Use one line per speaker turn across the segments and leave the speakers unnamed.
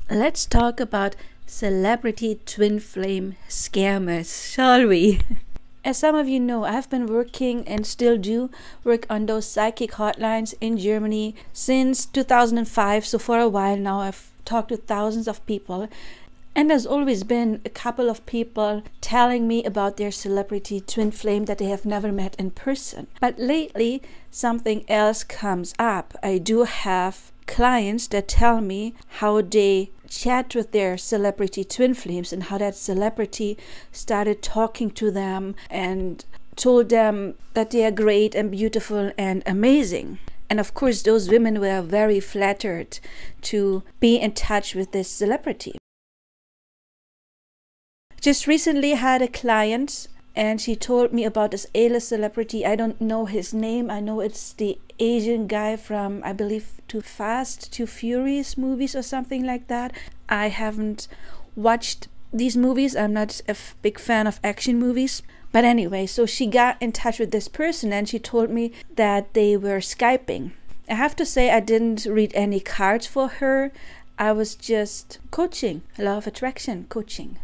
Let's talk about celebrity twin flame scammers, shall we? As some of you know, I've been working and still do work on those psychic hotlines in Germany since 2005. So for a while now, I've talked to thousands of people. And there's always been a couple of people telling me about their celebrity twin flame that they have never met in person. But lately, something else comes up. I do have clients that tell me how they chat with their celebrity twin flames and how that celebrity started talking to them and told them that they are great and beautiful and amazing. And of course, those women were very flattered to be in touch with this celebrity. Just recently had a client and she told me about this A-list celebrity. I don't know his name. I know it's the Asian guy from, I believe, Too Fast, Too Furious movies or something like that. I haven't watched these movies. I'm not a big fan of action movies. But anyway, so she got in touch with this person and she told me that they were Skyping. I have to say I didn't read any cards for her. I was just coaching, law of attraction coaching.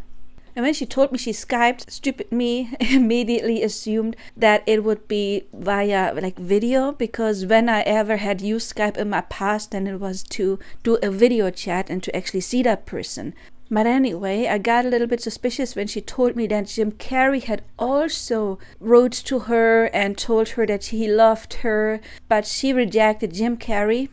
And when she told me she Skyped, stupid me immediately assumed that it would be via like video, because when I ever had used Skype in my past, then it was to do a video chat and to actually see that person. But anyway, I got a little bit suspicious when she told me that Jim Carrey had also wrote to her and told her that he loved her, but she rejected Jim Carrey,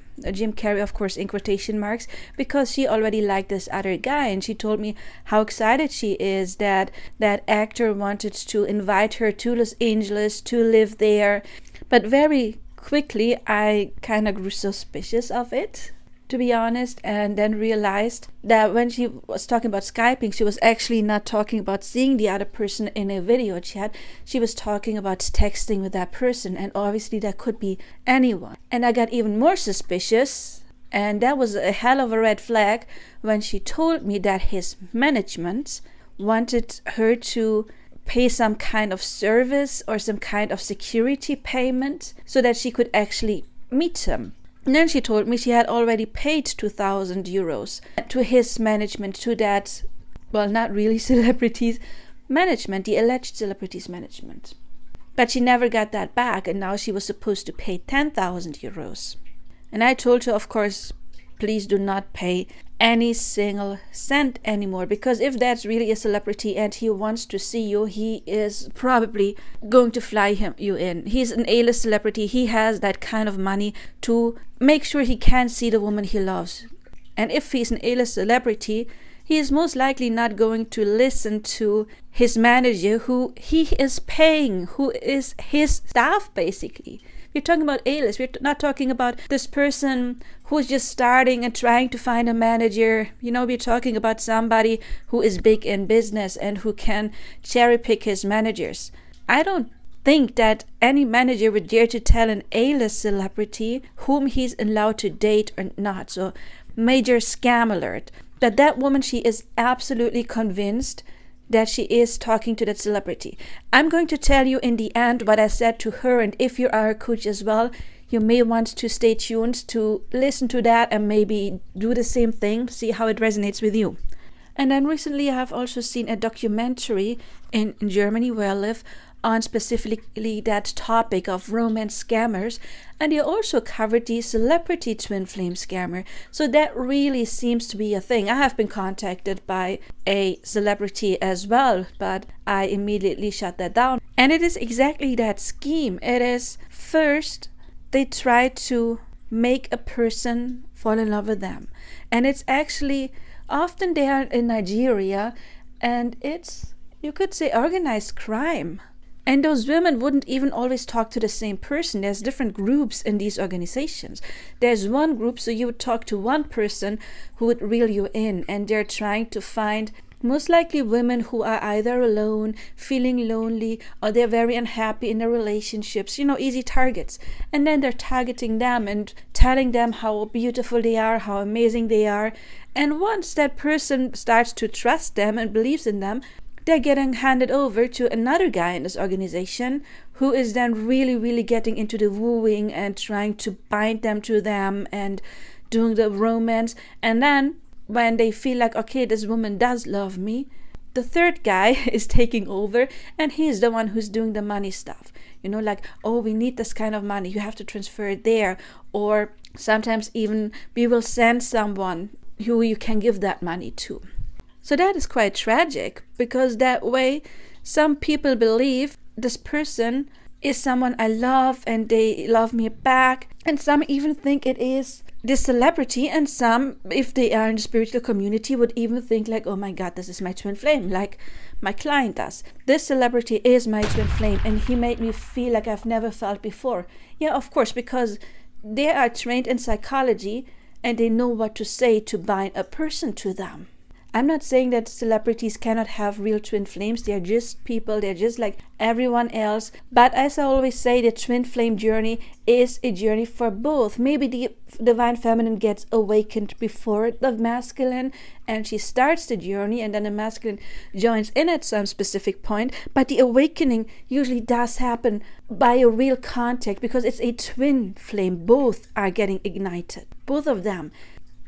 of course in quotation marks, because she already liked this other guy. And she told me how excited she is that that actor wanted to invite her to Los Angeles to live there. But very quickly, I kind of grew suspicious of it, to be honest, and then realized that when she was talking about Skyping, she was actually not talking about seeing the other person in a video chat. She was talking about texting with that person, and obviously that could be anyone. And I got even more suspicious, and that was a hell of a red flag when she told me that his management wanted her to pay some kind of service or some kind of security payment so that she could actually meet him. And then she told me she had already paid 2,000 euros to his management, to that, well, not really celebrities management, the alleged celebrities management. But she never got that back, and now she was supposed to pay 10,000 euros. And I told her, of course, please do not pay any single cent anymore, because if that's really a celebrity and he wants to see you, he is probably going to fly you in. He's an A-list celebrity. He has that kind of money to make sure he can see the woman he loves. And if he's an A-list celebrity, he is most likely not going to listen to his manager, who he is paying, who is his staff basically. We're talking about A-list. We're not talking about this person who's just starting and trying to find a manager. You know, we're talking about somebody who is big in business and who can cherry pick his managers. I don't think that any manager would dare to tell an A-list celebrity whom he's allowed to date or not. So, major scam alert. That woman, she is absolutely convinced that she is talking to that celebrity. I'm going to tell you in the end what I said to her, and if you are a coach as well, you may want to stay tuned to listen to that and maybe do the same thing, see how it resonates with you. And then recently I have also seen a documentary in Germany where I live on specifically that topic of romance scammers, and they also covered the celebrity twin flame scammer. So that really seems to be a thing. I have been contacted by a celebrity as well, but I immediately shut that down. And it is exactly that scheme. It is first they try to make a person fall in love with them, and it's actually often they are in Nigeria, and it's, you could say, organized crime. And those women wouldn't even always talk to the same person. There's different groups in these organizations. There's one group, so you would talk to one person who would reel you in, and they're trying to find most likely women who are either alone, feeling lonely, or they're very unhappy in their relationships, you know, easy targets. And then they're targeting them and telling them how beautiful they are, how amazing they are. And once that person starts to trust them and believes in them, they're getting handed over to another guy in this organization who is then really getting into the wooing and trying to bind them to them and doing the romance. And then when they feel like, okay, this woman does love me, the third guy is taking over, and he's the one who's doing the money stuff. Like, oh, we need this kind of money, you have to transfer it there. Or sometimes even we will send someone who you can give that money to. So that is quite tragic, because that way some people believe this person is someone I love and they love me back. And some even think it is this celebrity, and some, if they are in the spiritual community, would even think like, oh my God, this is my twin flame, like my client does. This celebrity is my twin flame, and he made me feel like I've never felt before. Yeah, of course, because they are trained in psychology and they know what to say to bind a person to them. I'm not saying that celebrities cannot have real twin flames. They're just people. They're just like everyone else. But as I always say, the twin flame journey is a journey for both. Maybe the divine feminine gets awakened before the masculine, and she starts the journey, and then the masculine joins in at some specific point. But the awakening usually does happen by a real contact, because it's a twin flame. Both are getting ignited. Both of them.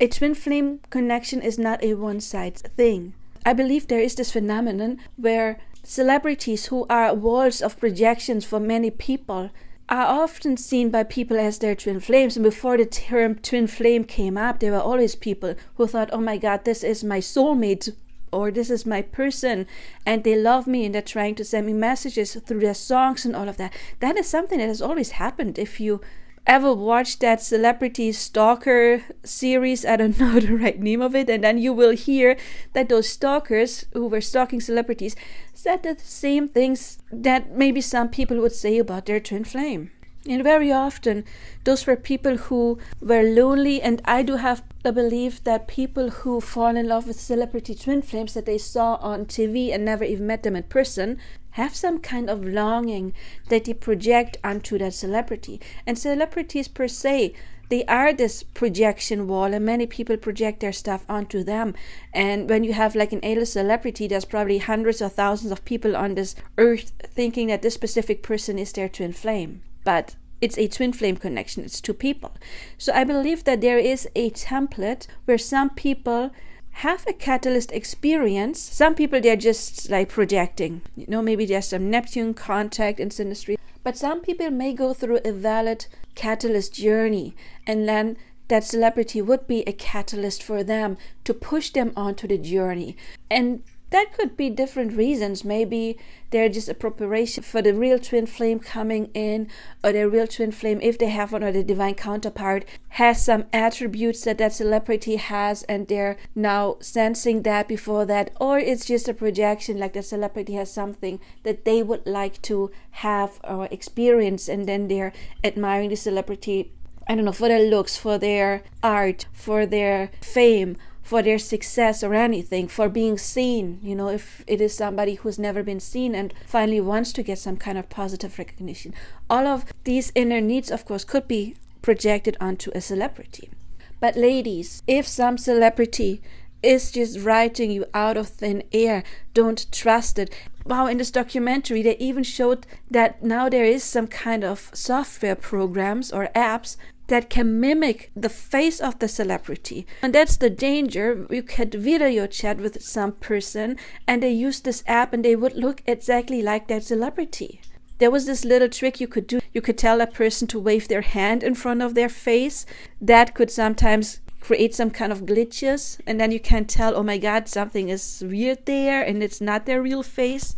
A twin flame connection is not a one-sided thing. I believe there is this phenomenon where celebrities who are walls of projections for many people are often seen by people as their twin flames. And before the term twin flame came up, there were always people who thought, oh my God, this is my soulmate, or this is my person, and they love me, and they're trying to send me messages through their songs and all of that. That is something that has always happened. If you ever watched that celebrity stalker series, I don't know the right name of it, and then you will hear that those stalkers who were stalking celebrities said the same things that maybe some people would say about their twin flame. And very often those were people who were lonely, and I do have the belief that people who fall in love with celebrity twin flames that they saw on TV and never even met them in person have some kind of longing that they project onto that celebrity. And celebrities per se, they are this projection wall, and many people project their stuff onto them. And when you have like an A-list celebrity, there's probably hundreds or thousands of people on this earth thinking that this specific person is their twin flame. But it's a twin flame connection. It's two people. So I believe that there is a template where some people have a catalyst experience. Some people, they're just like projecting. Maybe there's some Neptune contact in synastry. But some people may go through a valid catalyst journey, and then that celebrity would be a catalyst for them to push them onto the journey. And that could be different reasons. Maybe they're just a preparation for the real twin flame coming in, or the real twin flame, if they have one, or the divine counterpart has some attributes that that celebrity has, and they're now sensing that before that. Or it's just a projection, like the celebrity has something that they would like to have or experience, and then they're admiring the celebrity, I don't know, for their looks, for their art, for their fame, for their success, or anything, for being seen. If it is somebody who's never been seen and finally wants to get some kind of positive recognition. All of these inner needs, of course, could be projected onto a celebrity. But ladies, if some celebrity is just writing you out of thin air, don't trust it. Wow, in this documentary, they even showed that now there is some kind of software programs or apps that can mimic the face of the celebrity. And that's the danger. You could video chat with some person, and they use this app, and they would look exactly like that celebrity. There was this little trick you could do. You could tell a person to wave their hand in front of their face. That could sometimes create some kind of glitches, and then you can tell, oh my God, something is weird there, and it's not their real face.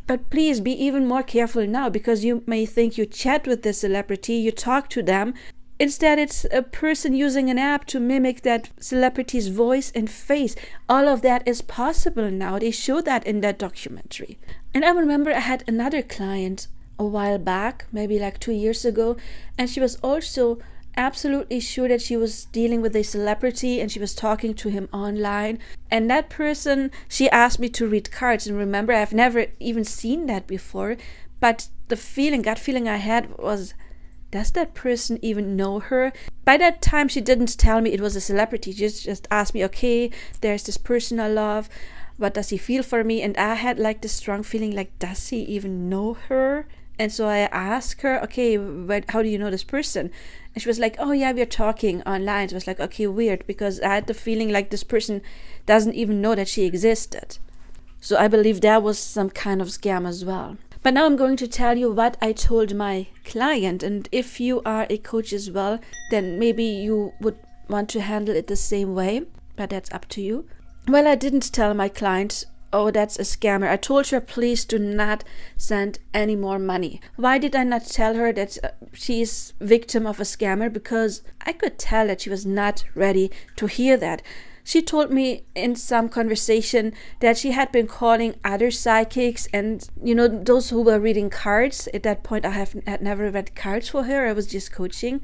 But please be even more careful now, because you may think you chat with the celebrity, you talk to them. Instead, it's a person using an app to mimic that celebrity's voice and face. All of that is possible now. They show that in that documentary. And I remember I had another client a while back, maybe like 2 years ago, and she was also absolutely sure that she was dealing with a celebrity, and she was talking to him online. And that person, she asked me to read cards. And remember, I've never even seen that before. But the gut feeling I had was, does that person even know her? By that time, she didn't tell me it was a celebrity. She just asked me, okay, there's this person I love. What does he feel for me? And I had like this strong feeling like, does he even know her? And so I asked her, okay, how do you know this person? And she was like, oh yeah, we're talking online. So I was like, okay, weird, because I had the feeling like this person doesn't even know that she existed. So I believe that was some kind of scam as well. But now I'm going to tell you what I told my client. And if you are a coach as well, then maybe you would want to handle it the same way, but that's up to you. Well, I didn't tell my client, oh, that's a scammer. I told her, please do not send any more money. Why did I not tell her that she is victim of a scammer? Because I could tell that she was not ready to hear that. She told me in some conversation that she had been calling other psychics and, those who were reading cards. At that point, I had never read cards for her. I was just coaching.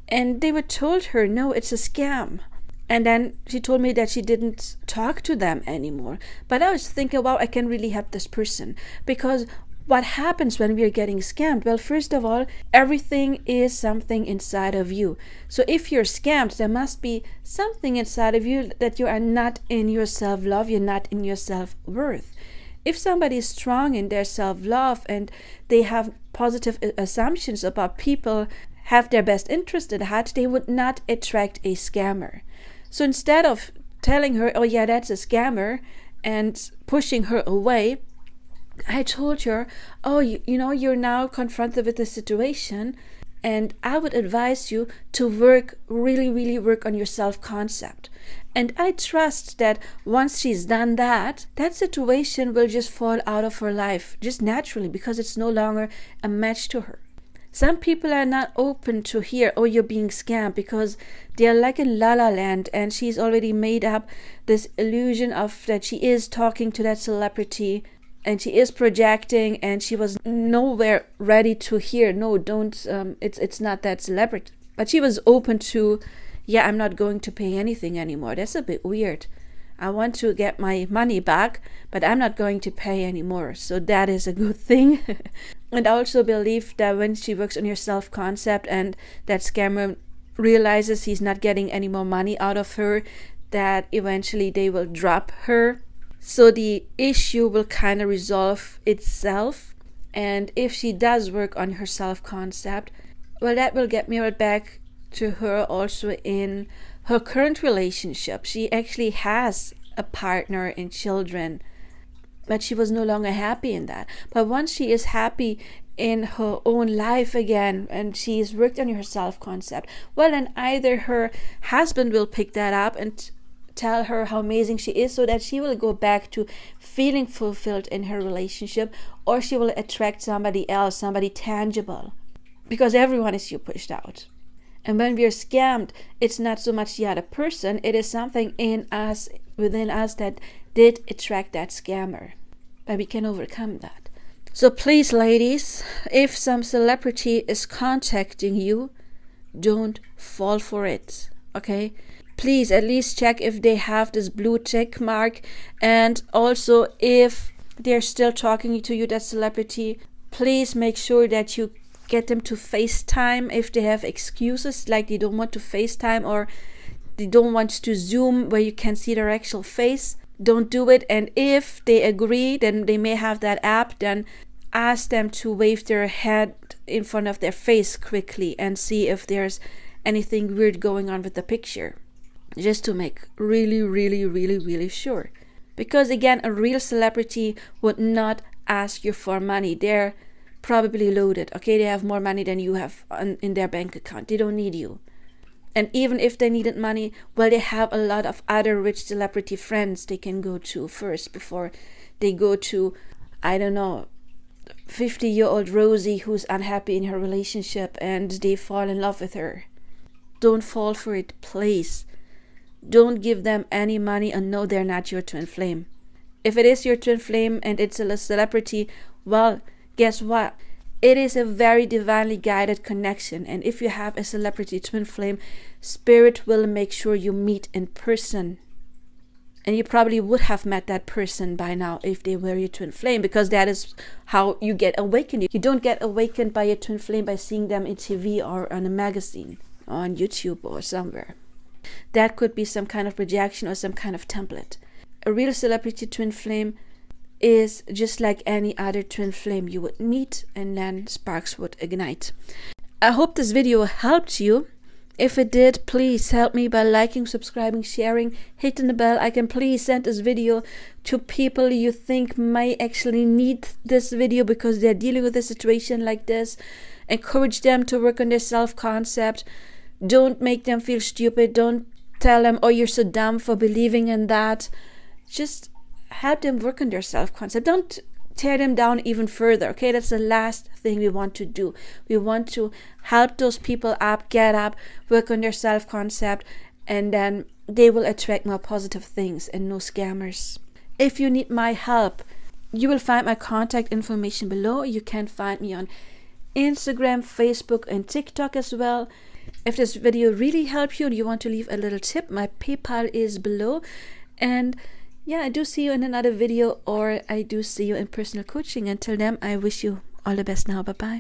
And they were told her, no, it's a scam. And then she told me that she didn't talk to them anymore. But I was thinking, wow, I can really help this person. Because what happens when we are getting scammed? Well, first of all, everything is something inside of you. So if you're scammed, there must be something inside of you that you are not in your self-love, you're not in your self-worth. If somebody is strong in their self-love and they have positive assumptions about people, have their best interest at heart, they would not attract a scammer. So instead of telling her, oh yeah, that's a scammer, and pushing her away, I told her, oh, you're now confronted with the situation, and I would advise you to really work on your self-concept. And I trust that once she's done that, that situation will just fall out of her life, just naturally, because it's no longer a match to her. Some people are not open to hear, oh, you're being scammed, because they're like in La La Land, and she's already made up this illusion of that she is talking to that celebrity, and she is projecting, and she was nowhere ready to hear, no, don't, it's not that celebrity. But she was open to, yeah, I'm not going to pay anything anymore. That's a bit weird. I want to get my money back, but I'm not going to pay anymore. So that is a good thing. And I also believe that when she works on her self-concept and that scammer realizes he's not getting any more money out of her, that eventually they will drop her. So the issue will kind of resolve itself. And if she does work on her self-concept, well, that will get mirrored back to her also in her current relationship. She actually has a partner and children, but she was no longer happy in that. But once she is happy in her own life again, and she's worked on her self-concept, well, then either her husband will pick that up and tell her how amazing she is, so that she will go back to feeling fulfilled in her relationship, or she will attract somebody else, somebody tangible, because everyone is pushed out. And when we are scammed, it's not so much the other person, it is something in us, within us, that did attract that scammer. But we can overcome that. So please, ladies, if some celebrity is contacting you, don't fall for it, okay? Please at least check if they have this blue check mark, and also if they're still talking to you, that celebrity, please make sure that you get them to FaceTime if they have excuses, like they don't want to FaceTime or they don't want to Zoom where you can see their actual face. Don't do it. And if they agree, then they may have that app, then ask them to wave their hand in front of their face quickly and see if there's anything weird going on with the picture, just to make really sure. Because again, a real celebrity would not ask you for money. They're probably loaded, okay? They have more money than you have in their bank account. They don't need you. And even if they needed money, well, they have a lot of other rich celebrity friends they can go to first before they go to, I don't know, 50-year-old Rosie who's unhappy in her relationship and they fall in love with her. Don't fall for it, please. Don't give them any money and know they're not your twin flame. If it is your twin flame and it's a celebrity, well, guess what? It is a very divinely guided connection. And if you have a celebrity twin flame, spirit will make sure you meet in person. And you probably would have met that person by now if they were your twin flame, because that is how you get awakened. You don't get awakened by your twin flame by seeing them in TV or on a magazine or on YouTube or somewhere. That could be some kind of projection or some kind of template. A real celebrity twin flame is just like any other twin flame you would meet, and then sparks would ignite. I hope this video helped you. If it did, please help me by liking, subscribing, sharing, hitting the bell icon. Please send this video to people you think might actually need this video because they're dealing with a situation like this. Encourage them to work on their self-concept. Don't make them feel stupid. Don't tell them, oh, you're so dumb for believing in that. Just help them work on their self-concept. Don't tear them down even further. Okay, that's the last thing we want to do. We want to help those people up, get up, work on their self-concept, and then they will attract more positive things and no scammers. If you need my help, you will find my contact information below. You can find me on Instagram, Facebook, and TikTok as well. If this video really helped you and you want to leave a little tip, my PayPal is below. And yeah, I do see you in another video, or I do see you in personal coaching. Until then, I wish you all the best now. Bye-bye.